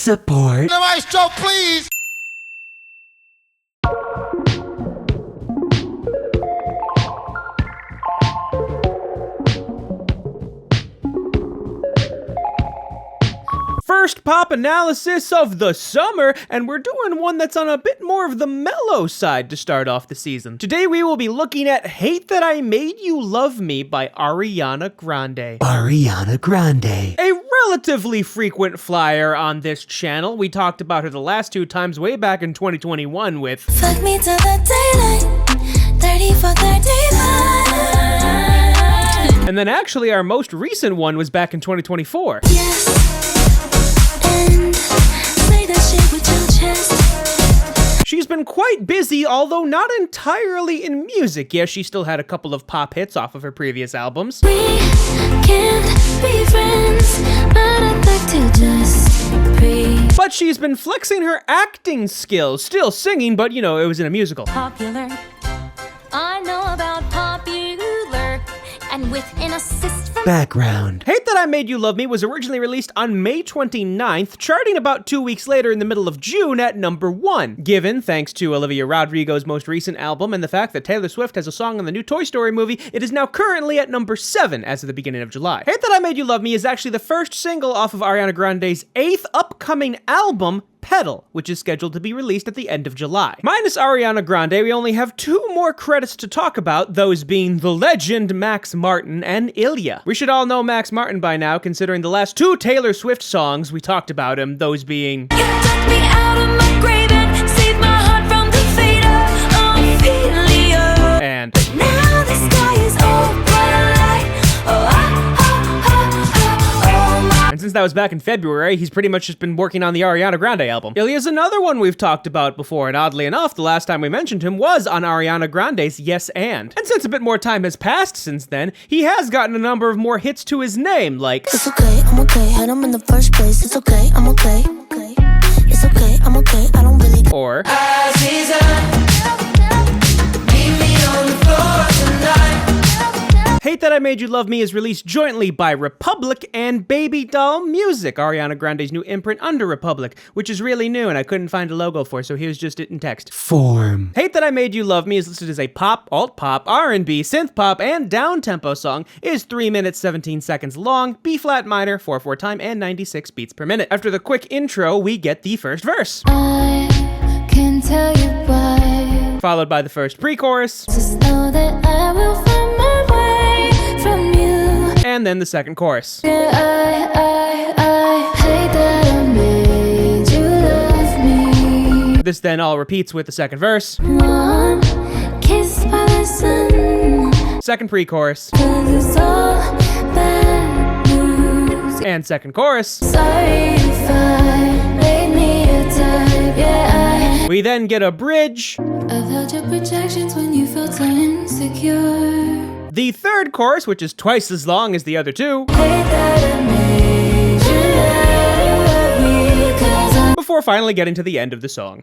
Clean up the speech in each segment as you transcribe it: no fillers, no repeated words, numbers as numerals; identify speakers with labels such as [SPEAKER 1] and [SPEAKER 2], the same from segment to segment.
[SPEAKER 1] support.
[SPEAKER 2] The maestro, please.
[SPEAKER 3] First pop analysis of the summer, and we're doing one that's on a bit more of the mellow side to start off the season. Today we will be looking at Hate That I Made You Love Me by Ariana Grande.
[SPEAKER 1] Ariana Grande.
[SPEAKER 3] A relatively frequent flyer on this channel. We talked about her the last two times way back in 2021 with
[SPEAKER 4] Fuck me till the daylight, 30 for 35.
[SPEAKER 3] and then actually our most recent one was back in 2024.
[SPEAKER 4] Yes, and say that shit with your chest.
[SPEAKER 3] She's been quite busy, although not entirely in music. Yes, she still had a couple of pop hits off of her previous albums.
[SPEAKER 4] We can't be friends, but I'd like to just breathe.
[SPEAKER 3] But she's been flexing her acting skills, still singing, but you know, it was in a musical.
[SPEAKER 4] Popular, I know about popular, and with an assist from
[SPEAKER 1] Background.
[SPEAKER 3] Hate That I Made You Love Me was originally released on May 29th, charting about 2 weeks later in the middle of June at number 1, given, thanks to Olivia Rodrigo's most recent album and the fact that Taylor Swift has a song in the new Toy Story movie, it is now currently at number 7 as of the beginning of July. Hate That I Made You Love Me is actually the first single off of Ariana Grande's 8th upcoming album, Pedal, which is scheduled to be released at the end of July. Minus Ariana Grande, we only have 2 more credits to talk about, those being the legend Max Martin and Ilya. We should all know Max Martin by now, considering the last 2 Taylor Swift songs we talked about him, those being
[SPEAKER 4] you took me out of my grave and saved my heart from the fate of Ophelia.
[SPEAKER 3] and
[SPEAKER 4] Now the sky is open, oh, my.
[SPEAKER 3] And since that was back in February, he's pretty much just been working on the Ariana Grande album. Ilya's another one we've talked about before, and oddly enough, the last time we mentioned him was on Ariana Grande's Yes And. And since a bit more time has passed since then, he has gotten a number of more hits to his name, like
[SPEAKER 4] It's okay, I'm okay, had him in the first place. It's okay, I'm okay, okay. It's okay, I'm okay, I don't really
[SPEAKER 3] or Hate That I Made You Love Me is released jointly by Republic and Baby Doll Music, Ariana Grande's new imprint under Republic, which is really new and I couldn't find a logo for, so here's just it in text.
[SPEAKER 1] Form.
[SPEAKER 3] Hate That I Made You Love Me is listed as a pop, alt-pop, R&B, synth-pop, and down-tempo song, is 3 minutes 17 seconds long, B-flat minor, 4/4 time, and 96 beats per minute. After the quick intro, we get the first verse,
[SPEAKER 4] I can tell you why.
[SPEAKER 3] followed by the first pre-chorus,
[SPEAKER 4] Just know that I will find my way from you.
[SPEAKER 3] and then the second chorus.
[SPEAKER 4] Yeah, I hate that I made you love me.
[SPEAKER 3] This then all repeats with the second verse,
[SPEAKER 4] One kiss by the sun,
[SPEAKER 3] second pre-chorus,
[SPEAKER 4] 'cause it's all bad news.
[SPEAKER 3] and second chorus.
[SPEAKER 4] Sorry if I made me a type, yeah,
[SPEAKER 3] We then get a bridge,
[SPEAKER 4] I've held your projections when you felt so insecure.
[SPEAKER 3] the third chorus, which is twice as long as the other two,
[SPEAKER 4] Hate that I made you love me, 'cause I'm
[SPEAKER 3] before finally getting to the end of the song.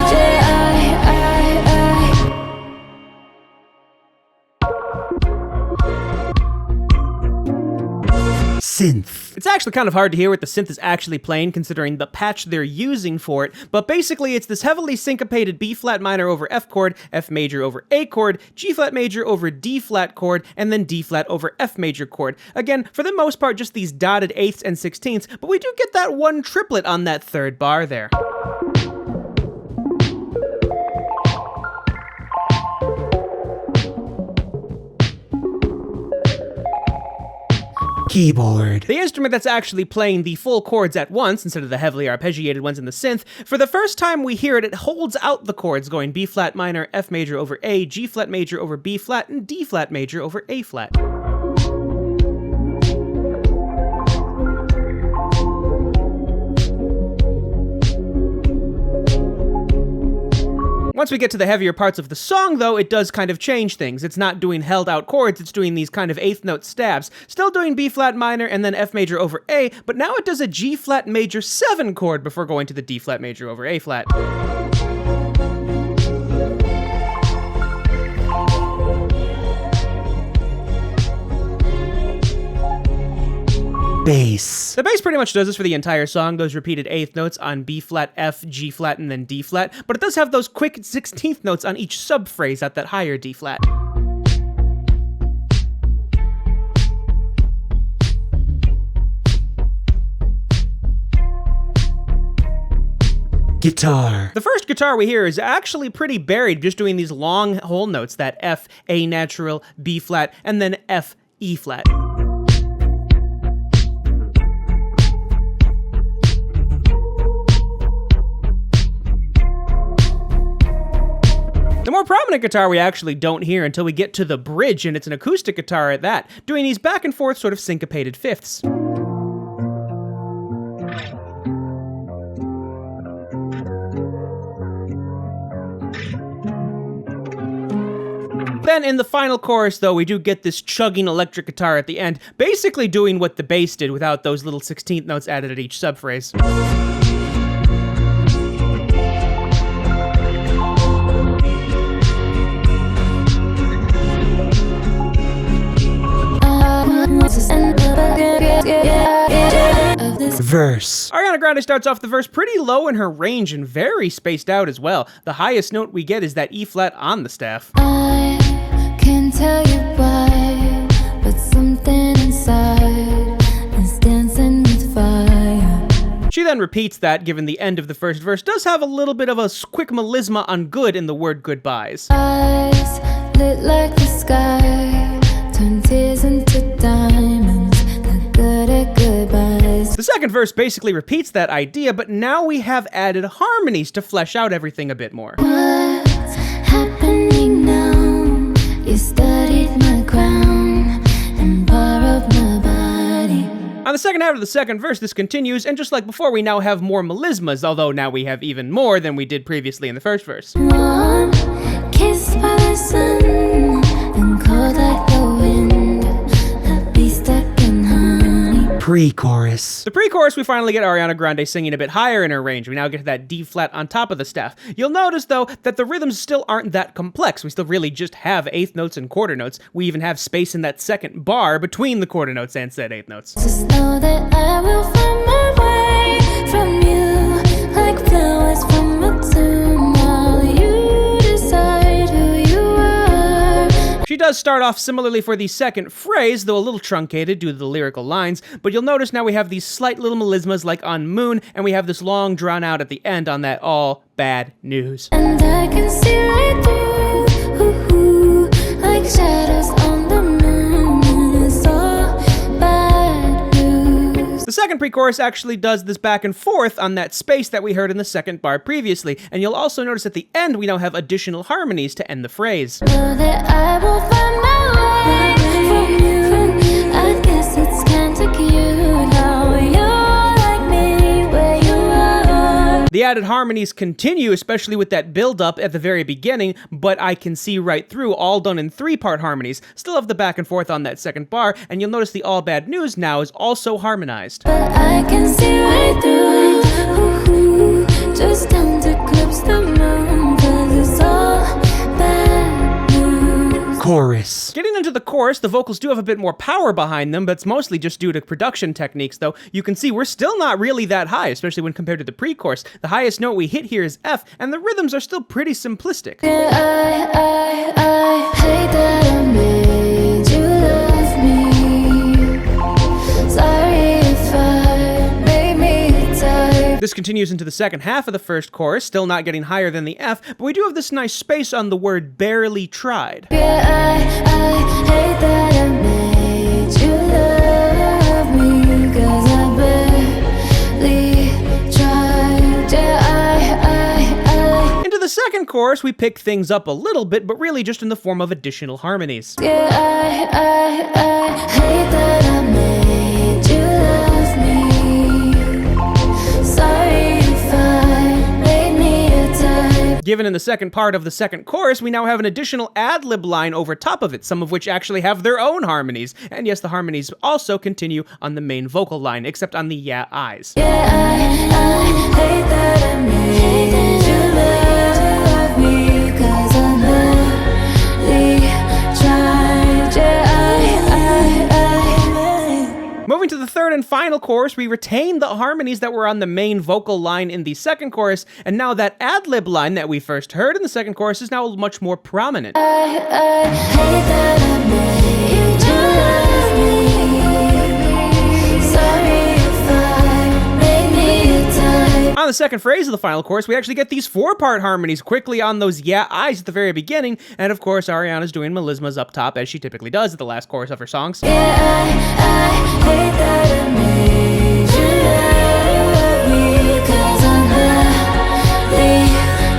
[SPEAKER 1] Synth.
[SPEAKER 3] It's actually kind of hard to hear what the synth is actually playing considering the patch they're using for it, but basically it's this heavily syncopated B-flat minor over F chord, F major over A chord, G-flat major over D-flat chord, and then D-flat over F major chord. Again, for the most part just these dotted 8ths and 16ths, but we do get that one triplet on that third bar there.
[SPEAKER 1] Keyboard.
[SPEAKER 3] The instrument that's actually playing the full chords at once, instead of the heavily arpeggiated ones in the synth, for the first time we hear it, it holds out the chords going B-flat minor, F major over A, G-flat major over B-flat, and D-flat major over A-flat. Once we get to the heavier parts of the song, though, it does kind of change things. It's not doing held out chords, it's doing these kind of 8th note stabs. Still doing B flat minor and then F major over A, but now it does a G flat major 7 chord before going to the D flat major over A flat.
[SPEAKER 1] bass.
[SPEAKER 3] The bass pretty much does this for the entire song, those repeated eighth notes on B flat, F, G flat, and then D flat, but it does have those quick 16th notes on each subphrase at that higher D flat.
[SPEAKER 1] Guitar.
[SPEAKER 3] The first guitar we hear is actually pretty buried, just doing these long whole notes, that F, A natural, B flat, and then F, E flat. The more prominent guitar we actually don't hear until we get to the bridge, and it's an acoustic guitar at that, doing these back and forth sort of syncopated fifths. Then in the final chorus, though, we do get this chugging electric guitar at the end, basically doing what the bass did without those little 16th notes added at each subphrase.
[SPEAKER 1] Verse.
[SPEAKER 3] Ariana Grande starts off the verse pretty low in her range and very spaced out as well. The highest note we get is that E flat on the staff.
[SPEAKER 4] I can't tell you why, but something inside is dancing with fire.
[SPEAKER 3] She then repeats that, given the end of the first verse does have a little bit of a quick melisma on good in the word goodbyes.
[SPEAKER 4] Eyes lit like the sky, turn tears into diamonds, got good at goodbyes.
[SPEAKER 3] The second verse basically repeats that idea, but now we have added harmonies to flesh out everything a bit more.
[SPEAKER 4] What's happening now? You studied my crown and borrowed my body.
[SPEAKER 3] On the second half of the second verse, this continues, and just like before, we now have more melismas, although now we have even more than we did previously in the first verse.
[SPEAKER 4] One kiss by the sun and cold like the wind, I'll be stuck in honey.
[SPEAKER 1] Pre-chorus.
[SPEAKER 3] The pre-chorus, we finally get Ariana Grande singing a bit higher in her range. We now get to that D flat on top of the staff. You'll notice, though, that the rhythms still aren't that complex. We still really just have eighth notes and quarter notes. We even have space in that second bar between the quarter notes and said eighth notes.
[SPEAKER 4] Just know that I will find my way from you, like flowers from a tomb, while you decide who you are.
[SPEAKER 3] She does start off similarly for the second phrase, though a little truncated due to the lyrical lines, but you'll notice now we have these slight little melismas like on Moon, and we have this long drawn out at the end on that all bad news.
[SPEAKER 4] And I can see right through, like shadows on the moon, and it's all bad news.
[SPEAKER 3] The second pre-chorus actually does this back and forth on that space that we heard in the second bar previously, and you'll also notice at the end we now have additional harmonies to end the phrase.
[SPEAKER 4] Know that I will find my way from you. I guess it's kinda cute how you're like me where you are.
[SPEAKER 3] The added harmonies continue, especially with that build-up at the very beginning, but I can see right through, all done in three-part harmonies. Still have the back and forth on that second bar, and you'll notice the all bad news now is also harmonized.
[SPEAKER 4] But I can see right through, just don't eclipse the moon, 'cause it's all bad news.
[SPEAKER 1] Chorus.
[SPEAKER 3] Getting into the chorus, the vocals do have a bit more power behind them, but it's mostly just due to production techniques, though. You can see we're still not really that high, especially when compared to the pre-chorus. The highest note we hit here is F, and the rhythms are still pretty simplistic.
[SPEAKER 4] Yeah, I hate that I made you love me. Sorry if I made me tired.
[SPEAKER 3] This continues into the second half of the first chorus, still not getting higher than the F, but we do have this nice space on the word barely tried.
[SPEAKER 4] Yeah, I hate that I made you love me, 'cause I barely tried. Yeah,
[SPEAKER 3] Into the second chorus, we pick things up a little bit, but really just in the form of additional harmonies.
[SPEAKER 4] yeah, I hate that I made you love me. Sorry if I made me a type.
[SPEAKER 3] Given in the second part of the second chorus, we now have an additional ad-lib line over top of it, some of which actually have their own harmonies. And yes, the harmonies also continue on the main vocal line, except on the yeah, eyes.
[SPEAKER 4] Yeah, I hate that I made you love me, 'cause I barely tried. Yeah,
[SPEAKER 3] Moving to the third and final chorus, we retain the harmonies that were on the main vocal line in the second chorus, and now that ad-lib line that we first heard in the second chorus is now much more prominent.
[SPEAKER 4] I hate that I made you love me. Sorry if I made me a type.
[SPEAKER 3] On the second phrase of the final chorus, we actually get these 4-part harmonies quickly on those yeah eyes at the very beginning, and of course Ariana's doing melismas up top as she typically does at the last chorus of her songs.
[SPEAKER 4] Yeah, I hate that I made you love me, 'cause I'm really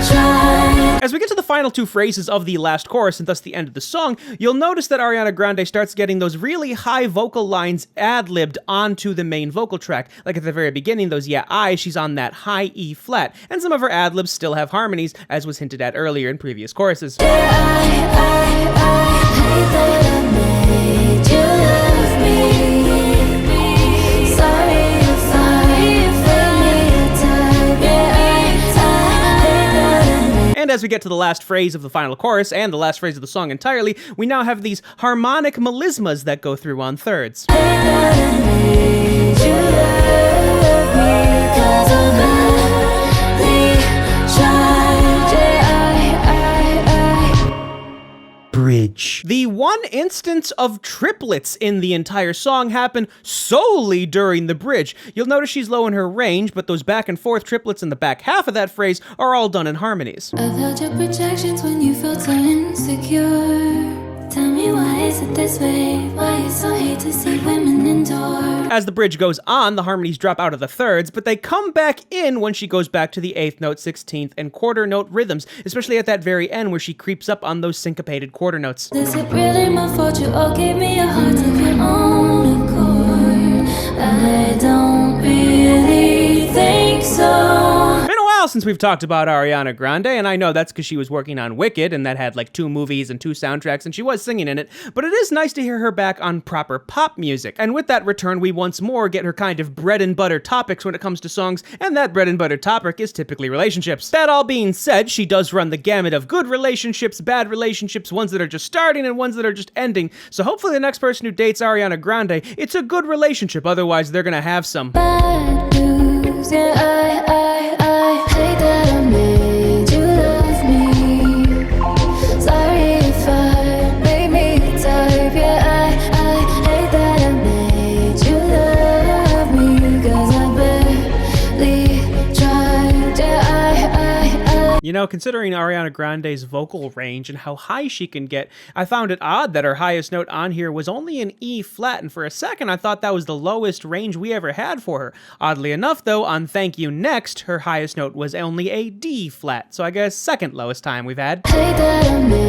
[SPEAKER 4] trying.
[SPEAKER 3] As we get to the final 2 phrases of the last chorus and thus the end of the song, you'll notice that Ariana Grande starts getting those really high vocal lines ad-libbed onto the main vocal track. Like at the very beginning, those yeah I, she's on that high E flat, and some of her ad-libs still have harmonies, as was hinted at earlier in previous choruses.
[SPEAKER 4] I hate that I made you love me. Sorry if I made me a type. Yeah, I hate that I made.
[SPEAKER 3] And as we get to the last phrase of the final chorus and the last phrase of the song entirely, we now have these harmonic melismas that go through on thirds.
[SPEAKER 1] Bridge.
[SPEAKER 3] The one instance of triplets in the entire song happen solely during the bridge. You'll notice she's low in her range, but those back and forth triplets in the back half of that phrase are all done in harmonies.
[SPEAKER 4] I've held your projections when you felt so insecure. Tell me, why is it this way? Why you so hate to see women endure?
[SPEAKER 3] As the bridge goes on, the harmonies drop out of the thirds, but they come back in when she goes back to the 8th note, 16th, and quarter note rhythms, especially at that very end where she creeps up on those syncopated quarter notes.
[SPEAKER 4] Is it really my fault you all gave me a heart of your own accord? I don't really think so.
[SPEAKER 3] Been a while since we've talked about Ariana Grande, and I know that's because she was working on Wicked, and that had like 2 movies and 2 soundtracks, and she was singing in it, but it is nice to hear her back on proper pop music. And with that return, we once more get her kind of bread and butter topics when it comes to songs, and that bread and butter topic is typically relationships. That all being said, she does run the gamut of good relationships, bad relationships, ones that are just starting and ones that are just ending, so hopefully the next person who dates Ariana Grande, it's a good relationship, otherwise they're gonna have some
[SPEAKER 4] Bad news, yeah, I hate that I made you love me. Sorry if I made me a type. Yeah, I hate that I made you love me, 'cause I barely tried. Yeah,
[SPEAKER 3] You know, considering Ariana Grande's vocal range and how high she can get, I found it odd that her highest note on here was only an E flat, and for a second I thought that was the lowest range we ever had for her. Oddly enough though, on Thank You Next, her highest note was only a D flat, so I guess second lowest time we've had.
[SPEAKER 4] hate that I made